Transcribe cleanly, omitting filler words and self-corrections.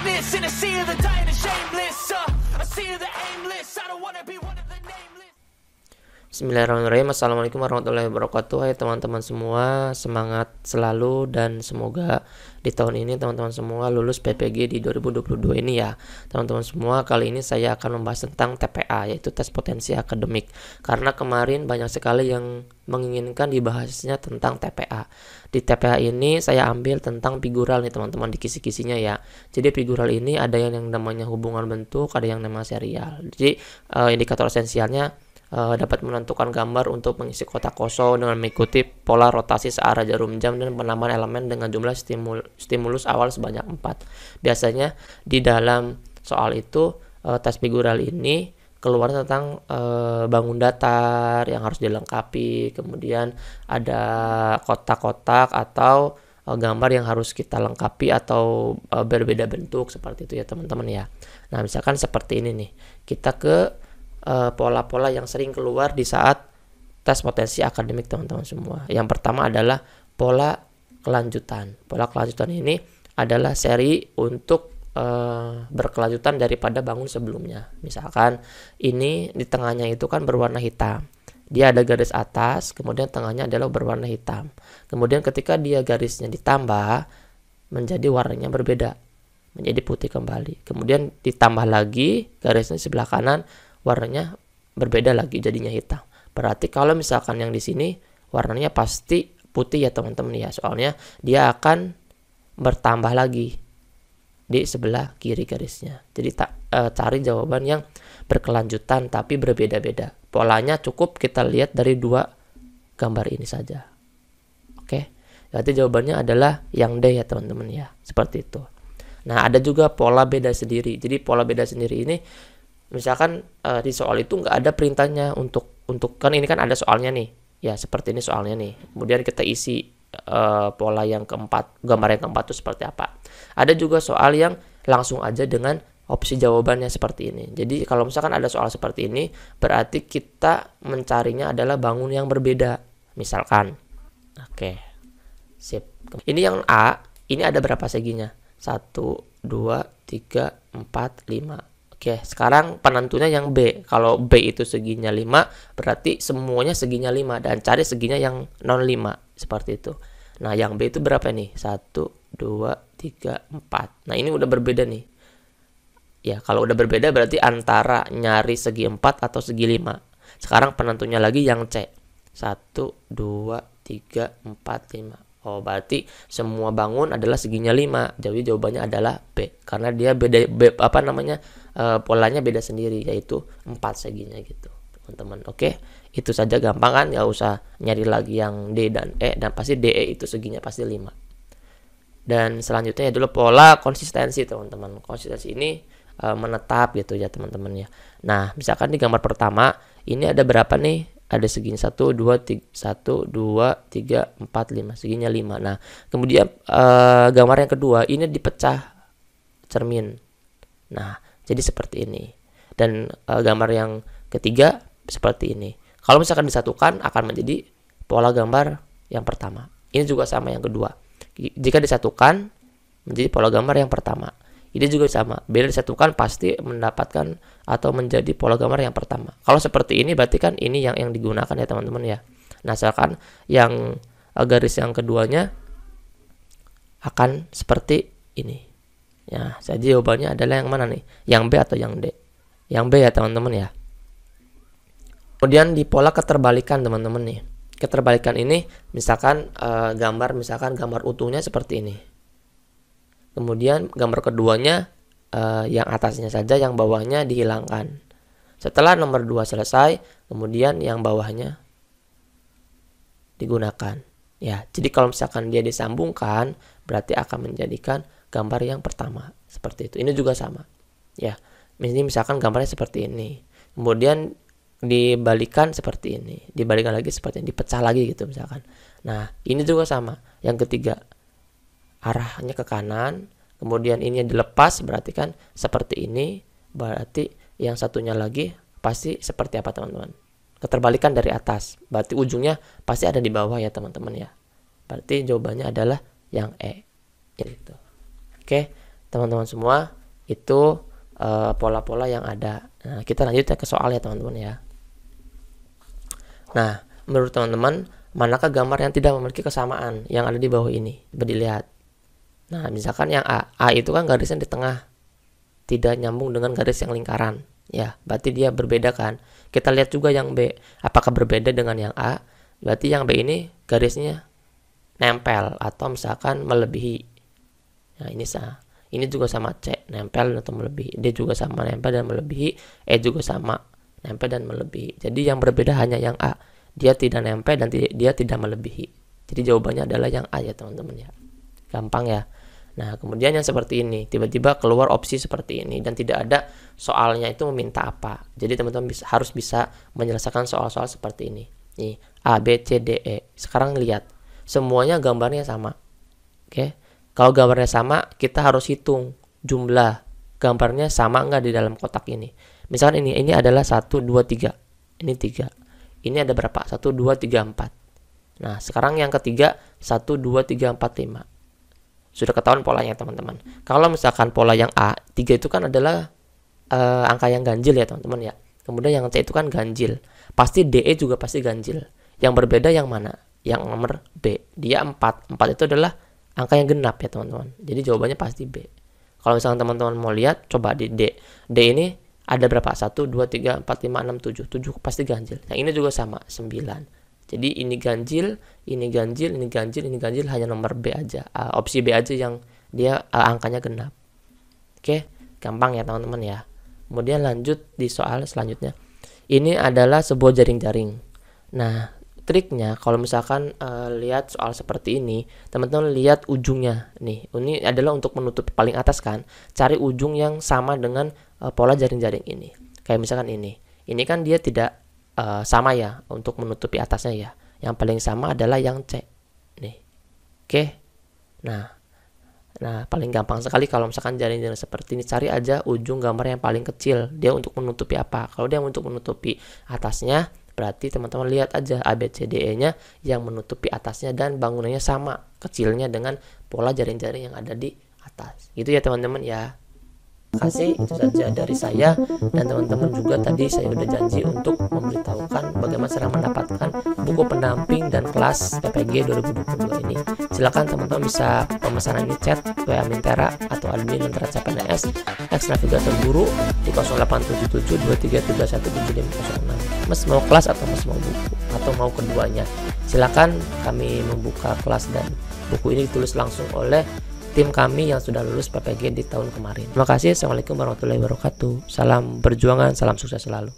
greatness in a sea of the dying and shameless, a sea of the aimless. I don't wanna be one of the nameless. Bismillahirrahmanirrahim. Assalamualaikum warahmatullahi wabarakatuh. Hai teman-teman semua, semangat selalu dan semoga di tahun ini teman-teman semua lulus PPG di 2022 ini ya. Teman-teman semua, kali ini saya akan membahas tentang TPA, yaitu tes potensi akademik. Karena kemarin banyak sekali yang menginginkan dibahasnya tentang TPA. Di TPA ini saya ambil tentang figural nih teman-teman, di kisi-kisinya ya. Jadi figural ini ada yang namanya hubungan bentuk, ada yang namanya serial. Jadi indikator esensialnya dapat menentukan gambar untuk mengisi kotak kosong dengan mengikuti pola rotasi searah jarum jam dan penambahan elemen dengan jumlah stimulus awal sebanyak 4. Biasanya di dalam soal itu tes figural ini keluar tentang bangun datar yang harus dilengkapi, kemudian ada kotak-kotak atau gambar yang harus kita lengkapi atau berbeda bentuk seperti itu ya teman-teman ya. Nah, misalkan seperti ini nih, kita ke pola-pola yang sering keluar di saat tes potensi akademik teman-teman semua. Yang pertama adalah pola kelanjutan. Pola kelanjutan ini adalah seri untuk berkelanjutan daripada bangun sebelumnya. Misalkan ini di tengahnya itu kan berwarna hitam. Dia ada garis atas, kemudian tengahnya adalah berwarna hitam. Kemudian ketika dia garisnya ditambah menjadi warnanya berbeda, menjadi putih kembali. Kemudian ditambah lagi garisnya di sebelah kanan, warnanya berbeda lagi, jadinya hitam. Berarti kalau misalkan yang di sini warnanya pasti putih ya teman-teman ya, soalnya dia akan bertambah lagi di sebelah kiri garisnya. Jadi cari jawaban yang berkelanjutan tapi berbeda-beda. Polanya cukup kita lihat dari dua gambar ini saja. Oke, berarti jawabannya adalah yang D ya teman-teman ya, seperti itu. Nah, ada juga pola beda sendiri. Jadi pola beda sendiri ini misalkan di soal itu nggak ada perintahnya untuk kan ini kan ada soalnya nih ya, seperti ini soalnya nih, kemudian kita isi pola yang keempat, gambar yang keempat itu seperti apa. Ada juga soal yang langsung aja dengan opsi jawabannya seperti ini. Jadi kalau misalkan ada soal seperti ini, berarti kita mencarinya adalah bangun yang berbeda. Misalkan oke, sip, ini yang A, ini ada berapa seginya? 1, 2, 3, 4, 5. Oke, sekarang penentunya yang B. Kalau B itu seginya 5, berarti semuanya seginya 5. Dan cari seginya yang non 5. Seperti itu. Nah, yang B itu berapa nih? 1, 2, 3, 4. Nah, ini udah berbeda nih. Ya, kalau udah berbeda berarti antara nyari segi 4 atau segi 5. Sekarang penentunya lagi yang C. 1, 2, 3, 4, 5. Oh, berarti semua bangun adalah seginya 5. Jadi jawabannya adalah B. Karena dia beda, polanya beda sendiri, yaitu 4 seginya gitu, teman-teman. Oke, itu saja gampang kan? Nggak usah nyari lagi yang D dan E. Dan pasti DE itu seginya pasti 5. Dan selanjutnya adalah pola konsistensi, teman-teman. Konsistensi ini menetap gitu ya, teman-teman ya. Nah, misalkan di gambar pertama, ini ada berapa nih? Ada segini 1, 2, 3, 4, 5. Seginya 5. Nah, kemudian gambar yang kedua ini dipecah cermin. Nah, jadi seperti ini. Dan gambar yang ketiga seperti ini. Kalau misalkan disatukan akan menjadi pola gambar yang pertama. Ini juga sama yang kedua. Jika disatukan menjadi pola gambar yang pertama. Ini juga sama. Bila disatukan pasti mendapatkan atau menjadi pola gambar yang pertama. Kalau seperti ini berarti kan ini yang digunakan ya teman-teman ya. Nah, misalkan yang garis yang keduanya akan seperti ini. Ya, jadi jawabannya adalah yang mana nih? Yang B atau yang D? Yang B ya teman-teman ya. Kemudian di pola keterbalikan teman-teman nih. Keterbalikan ini misalkan gambar utuhnya seperti ini. Kemudian gambar keduanya yang atasnya saja, yang bawahnya dihilangkan. Setelah nomor 2 selesai, kemudian yang bawahnya digunakan. Ya, jadi kalau misalkan dia disambungkan, berarti akan menjadikan gambar yang pertama. Seperti itu. Ini juga sama. Ya, ini misalkan gambarnya seperti ini. Kemudian dibalikan seperti ini. Dibalikan lagi seperti ini. Dipecah lagi gitu misalkan. Nah, ini juga sama. Yang ketiga, arahnya ke kanan, kemudian ini dilepas, berarti kan seperti ini, berarti yang satunya lagi pasti seperti apa teman-teman? Keterbalikan dari atas, berarti ujungnya pasti ada di bawah ya teman-teman ya. Berarti jawabannya adalah yang E. Gitu. Oke, teman-teman semua itu pola-pola yang ada. Nah, kita lanjut ke soal ya teman-teman ya. Nah, menurut teman-teman, manakah gambar yang tidak memiliki kesamaan yang ada di bawah ini? Coba dilihat. Nah, misalkan yang A itu kan garisnya di tengah, tidak nyambung dengan garis yang lingkaran. Ya, berarti dia berbeda kan. Kita lihat juga yang B, apakah berbeda dengan yang A? Berarti yang B ini garisnya nempel atau misalkan melebihi. Nah, ini sah. Ini juga sama C, nempel atau melebihi. D juga sama nempel dan melebihi. E juga sama nempel dan melebihi. Jadi yang berbeda hanya yang A. Dia tidak nempel dan dia tidak melebihi. Jadi jawabannya adalah yang A ya teman-teman ya. Gampang ya. Nah, kemudian yang seperti ini, tiba-tiba keluar opsi seperti ini dan tidak ada soalnya itu meminta apa. Jadi teman-teman harus bisa menyelesaikan soal-soal seperti ini. Nih, A, B, C, D, E. Sekarang lihat, semuanya gambarnya sama. Oke. Kalau gambarnya sama, kita harus hitung jumlah gambarnya sama enggak di dalam kotak ini. Misalkan ini adalah 1, 2, 3. Ini 3. Ini ada berapa? 1, 2, 3, 4. Nah, sekarang yang ketiga 1, 2, 3, 4, 5. Sudah ketahuan polanya teman-teman. Kalau misalkan pola yang A, 3 itu kan adalah angka yang ganjil ya teman-teman ya. Kemudian yang C itu kan ganjil. Pasti DE juga pasti ganjil. Yang berbeda yang mana? Yang nomor B. Dia 4. 4 itu adalah angka yang genap ya teman-teman. Jadi jawabannya pasti B. Kalau misalkan teman-teman mau lihat, coba di D. D ini ada berapa? 1, 2, 3, 4, 5, 6, 7. 7 pasti ganjil. Yang ini juga sama, 9. Jadi ini ganjil, ini ganjil, ini ganjil, ini ganjil. Hanya nomor B aja. Opsi B aja yang dia angkanya genap. Oke, gampang ya teman-teman ya. Kemudian lanjut di soal selanjutnya. Ini adalah sebuah jaring-jaring. Nah, triknya kalau misalkan lihat soal seperti ini, teman-teman lihat ujungnya nih. Ini adalah untuk menutup paling atas kan. Cari ujung yang sama dengan pola jaring-jaring ini. Kayak misalkan ini. Ini kan dia tidak sama ya untuk menutupi atasnya ya. Yang paling sama adalah yang C. Nih. Oke. Nah, paling gampang sekali kalau misalkan jaring-jaring seperti ini, cari aja ujung gambar yang paling kecil. Dia untuk menutupi apa? Kalau dia untuk menutupi atasnya, berarti teman-teman lihat aja A, B, C, D, E-nya yang menutupi atasnya dan bangunannya sama kecilnya dengan pola jaring-jaring yang ada di atas. Gitu ya teman-teman ya. Terima kasih, itu saja dari saya. Dan teman-teman juga tadi saya udah janji untuk memberitahukan bagaimana cara mendapatkan buku pendamping dan kelas PPG 2022 ini. Silakan teman-teman bisa pemesanan di chat WA Mintera atau admin Mintera CPNS X Navigator Guru di 087723317506. Mas mau kelas atau mas mau buku atau mau keduanya, silakan. Kami membuka kelas dan buku ini ditulis langsung oleh tim kami yang sudah lulus PPG di tahun kemarin. Terima kasih. Assalamualaikum warahmatullahi wabarakatuh. Salam perjuangan, salam sukses selalu.